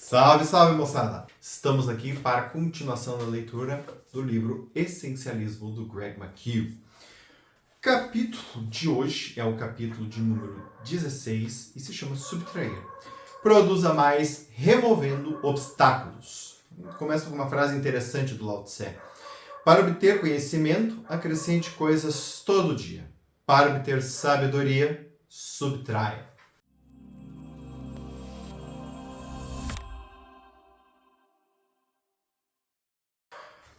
Salve, salve, moçada! Estamos aqui para a continuação da leitura do livro Essencialismo, do Greg McKeown. O capítulo de hoje é o capítulo de número 16 e se chama Subtrair. Produza mais removendo obstáculos. Começa com uma frase interessante do Lao Tse. Para obter conhecimento, acrescente coisas todo dia. Para obter sabedoria, subtraia.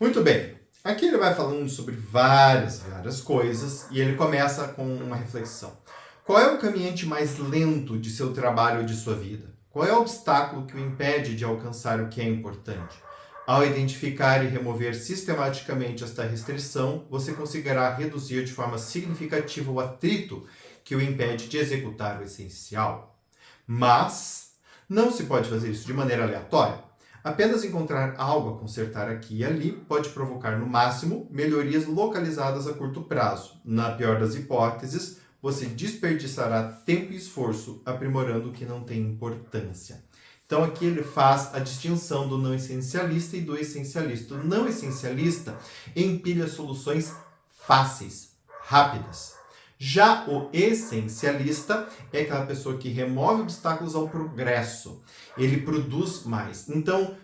Muito bem, aqui ele vai falando sobre várias coisas e ele começa com uma reflexão. Qual é o caminhante mais lento de seu trabalho ou de sua vida? Qual é o obstáculo que o impede de alcançar o que é importante? Ao identificar e remover sistematicamente esta restrição, você conseguirá reduzir de forma significativa o atrito que o impede de executar o essencial. Mas não se pode fazer isso de maneira aleatória. Apenas encontrar algo a consertar aqui e ali pode provocar, no máximo, melhorias localizadas a curto prazo. Na pior das hipóteses, você desperdiçará tempo e esforço aprimorando o que não tem importância. Então aqui ele faz a distinção do não essencialista e do essencialista. O não essencialista empilha soluções fáceis, rápidas. Já o essencialista é aquela pessoa que remove obstáculos ao progresso. Ele produz mais. Então,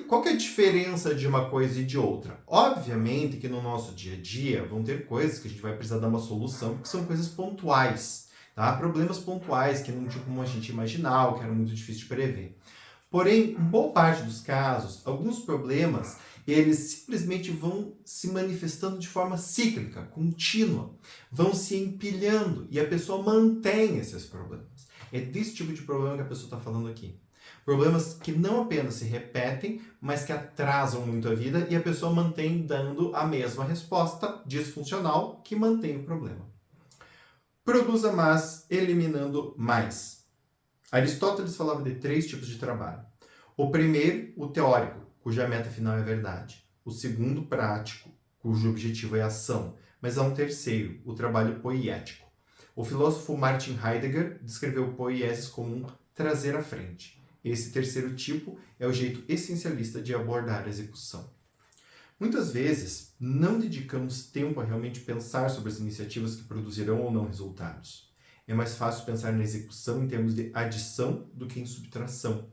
qual que é a diferença de uma coisa e de outra? Obviamente que no nosso dia a dia vão ter coisas que a gente vai precisar dar uma solução, porque são coisas pontuais, tá? Problemas pontuais que não tinha como a gente imaginar, ou que era muito difícil de prever. Porém, em boa parte dos casos, alguns problemas eles simplesmente vão se manifestando de forma cíclica, contínua, vão se empilhando e a pessoa mantém esses problemas. É desse tipo de problema que a pessoa está falando aqui. Problemas que não apenas se repetem, mas que atrasam muito a vida e a pessoa mantém dando a mesma resposta disfuncional que mantém o problema. Produza mais, eliminando mais. Aristóteles falava de 3 tipos de trabalho. O primeiro, o teórico, cuja meta final é a verdade. O segundo, prático, cujo objetivo é a ação. Mas há um terceiro, o trabalho poiético. O filósofo Martin Heidegger descreveu poiesis como um trazer à frente. Esse terceiro tipo é o jeito essencialista de abordar a execução. Muitas vezes, não dedicamos tempo a realmente pensar sobre as iniciativas que produzirão ou não resultados. É mais fácil pensar na execução em termos de adição do que em subtração.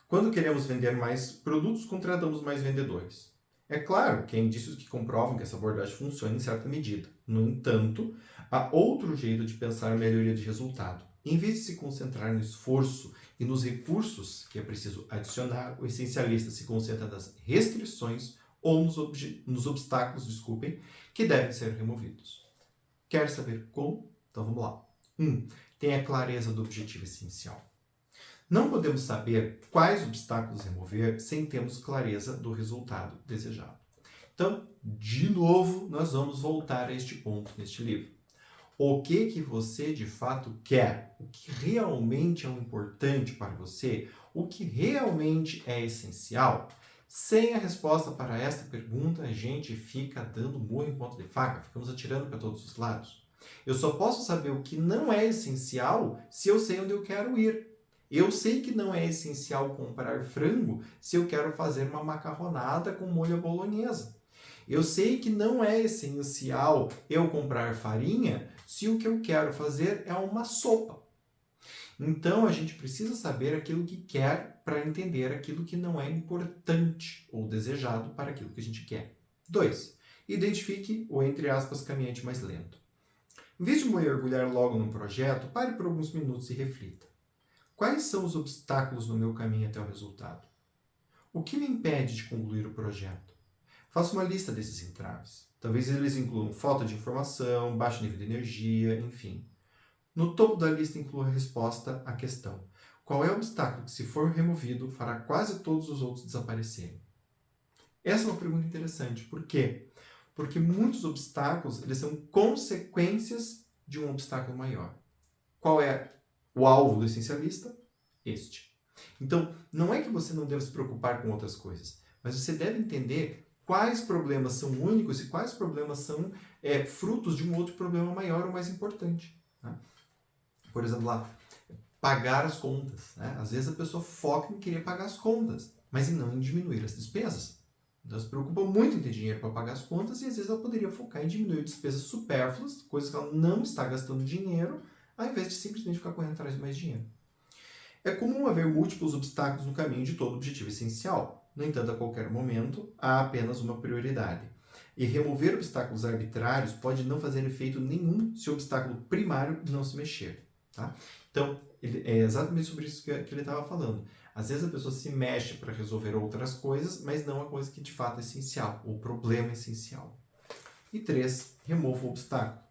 Quando queremos vender mais produtos, contratamos mais vendedores. É claro que há indícios que comprovam que essa abordagem funciona em certa medida. No entanto, há outro jeito de pensar a melhoria de resultado. Em vez de se concentrar no esforço e nos recursos que é preciso adicionar, o essencialista se concentra nas restrições ou nos obstáculos, que devem ser removidos. Quer saber como? Então vamos lá. 1. Tenha clareza do objetivo essencial. Não podemos saber quais obstáculos remover sem termos clareza do resultado desejado. Então, de novo, nós vamos voltar a este ponto neste livro. O que você de fato quer? O que realmente é importante para você? O que realmente é essencial? Sem a resposta para esta pergunta, a gente fica dando murro em ponta de faca, ficamos atirando para todos os lados. Eu só posso saber o que não é essencial se eu sei onde eu quero ir. Eu sei que não é essencial comprar frango se eu quero fazer uma macarronada com molho à bolonhesa. Eu sei que não é essencial eu comprar farinha se o que eu quero fazer é uma sopa. Então, a gente precisa saber aquilo que quer para entender aquilo que não é importante ou desejado para aquilo que a gente quer. 2. Identifique o, entre aspas, caminhante mais lento. Em vez de mergulhar logo num projeto, pare por alguns minutos e reflita. Quais são os obstáculos no meu caminho até o resultado? O que me impede de concluir o projeto? Faça uma lista desses entraves. Talvez eles incluam falta de informação, baixo nível de energia, enfim. No topo da lista inclua a resposta à questão. Qual é o obstáculo que, se for removido, fará quase todos os outros desaparecerem? Essa é uma pergunta interessante. Por quê? Porque muitos obstáculos eles são consequências de um obstáculo maior. Qual é o alvo do essencialista? Este. Então, não é que você não deva se preocupar com outras coisas, mas você deve entender quais problemas são únicos e quais problemas são frutos de um outro problema maior ou mais importante. Tá? Por exemplo, lá, pagar as contas, né? Às vezes a pessoa foca em querer pagar as contas, mas em não em diminuir as despesas. Então, ela se preocupa muito em ter dinheiro para pagar as contas e às vezes ela poderia focar em diminuir despesas supérfluas, coisas que ela não está gastando dinheiro, ao invés de simplesmente ficar correndo atrás de mais dinheiro. É comum haver múltiplos obstáculos no caminho de todo objetivo essencial. No entanto, a qualquer momento, há apenas uma prioridade. E remover obstáculos arbitrários pode não fazer efeito nenhum se o obstáculo primário não se mexer. Tá? Então, é exatamente sobre isso que ele estava falando. Às vezes a pessoa se mexe para resolver outras coisas, mas não a coisa que de fato é essencial, o problema essencial. E 3, remova o obstáculo.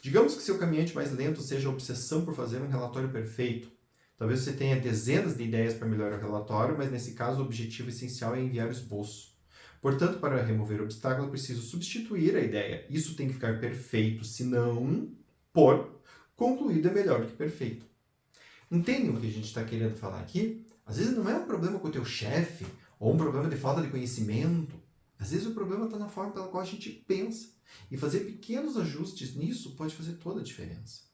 Digamos que seu caminhante mais lento seja a obsessão por fazer um relatório perfeito. Talvez você tenha dezenas de ideias para melhorar o relatório, mas nesse caso o objetivo essencial é enviar o esboço. Portanto, para remover o obstáculo, é preciso substituir a ideia. Isso tem que ficar perfeito, senão, por concluído é melhor do que perfeito. Entende o que a gente está querendo falar aqui? Às vezes não é um problema com o teu chefe, ou um problema de falta de conhecimento. Às vezes o problema está na forma pela qual a gente pensa. E fazer pequenos ajustes nisso pode fazer toda a diferença.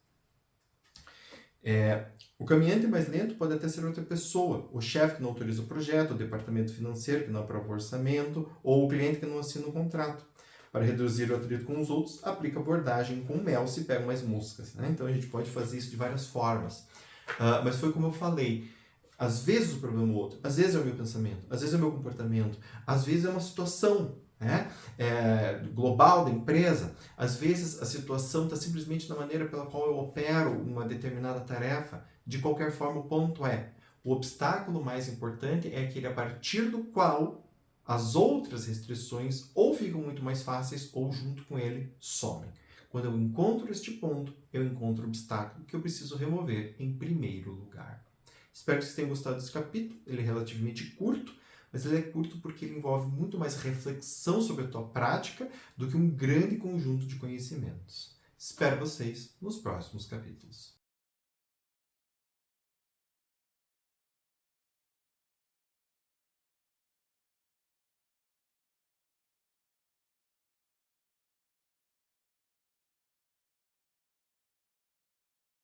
O caminhante mais lento pode até ser outra pessoa, o chefe que não autoriza o projeto, o departamento financeiro que não aprova o orçamento, ou o cliente que não assina o contrato. Para reduzir o atrito com os outros, aplica abordagem com mel se pegam mais moscas. Né? Então a gente pode fazer isso de várias formas. Mas foi como eu falei, às vezes o problema é o outro, às vezes é o meu pensamento, às vezes é o meu comportamento, às vezes é uma situação, né? Global da empresa, às vezes a situação está simplesmente na maneira pela qual eu opero uma determinada tarefa. De qualquer forma, o ponto é, o obstáculo mais importante é aquele a partir do qual as outras restrições ou ficam muito mais fáceis ou junto com ele somem. Quando eu encontro este ponto, eu encontro o obstáculo que eu preciso remover em primeiro lugar. Espero que vocês tenham gostado desse capítulo. Ele é relativamente curto, mas ele é curto porque ele envolve muito mais reflexão sobre a tua prática do que um grande conjunto de conhecimentos. Espero vocês nos próximos capítulos.